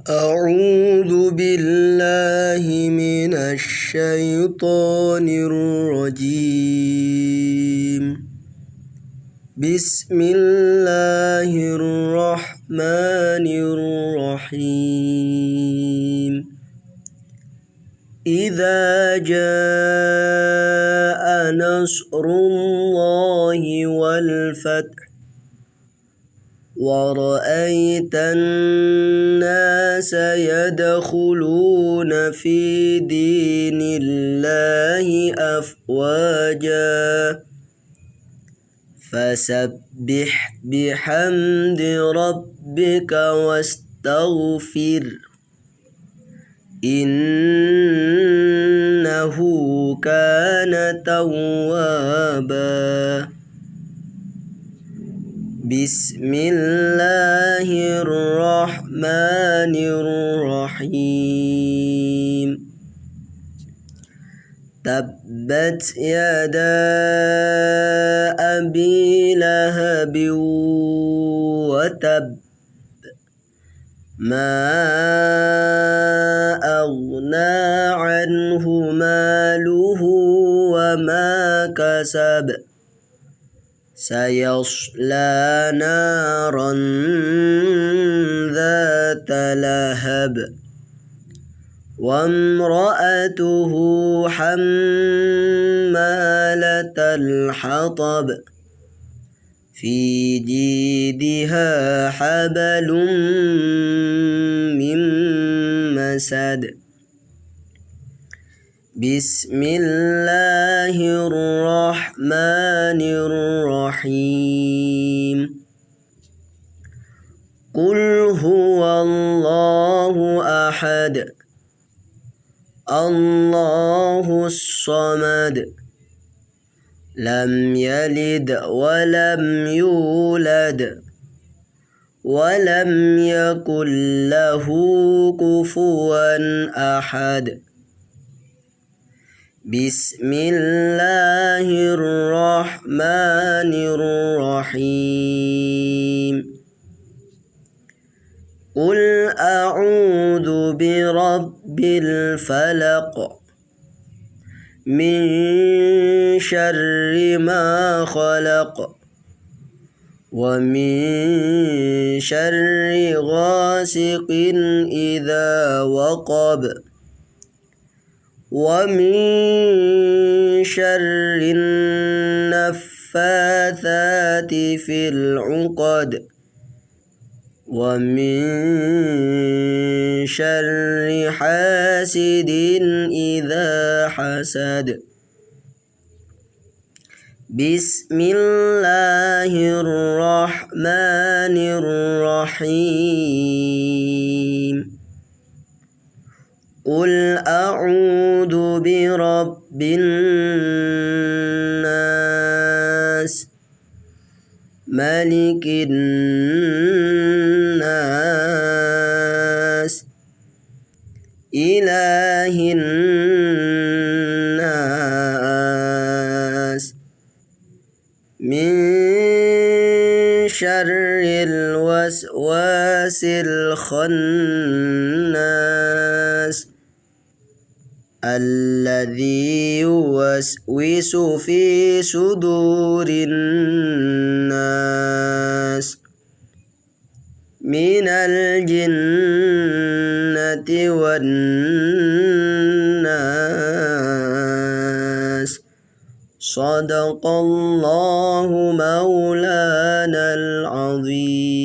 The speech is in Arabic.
أعوذ بالله من الشيطان الرجيم. بسم الله الرحمن الرحيم. إذا جاء نصر الله والفتح ورأيت الناس يدخلون في دين الله أفواجا فسبح بحمد ربك واستغفر إنه كان توابا. بسم الله الرحمن الرحيم. تبت يدا أبي لهب وتب ما أغنى عنه ماله وما كسب سيصلى نارا ذات لهب وامرأته حمالة الحطب في جيدها حبل من مسد. بسم الله الرحمن الرحيم. قل هو الله أحد الله الصمد لم يلد ولم يولد ولم يكن له كفوا أحد. بسم الله الرحمن الرحيم. قل أعوذ برب الفلق من شر ما خلق ومن شر غاسق إذا وقب ومن شر النفاثات في العقد ومن شر حاسد إذا حسد. بسم الله الرحمن الرحيم. قل أعوذ برب الناس ملك الناس إله الناس من شر الوسواس الخناس الذي يوسوس في صدور الناس من الجنة والناس. صدق الله مولانا العظيم.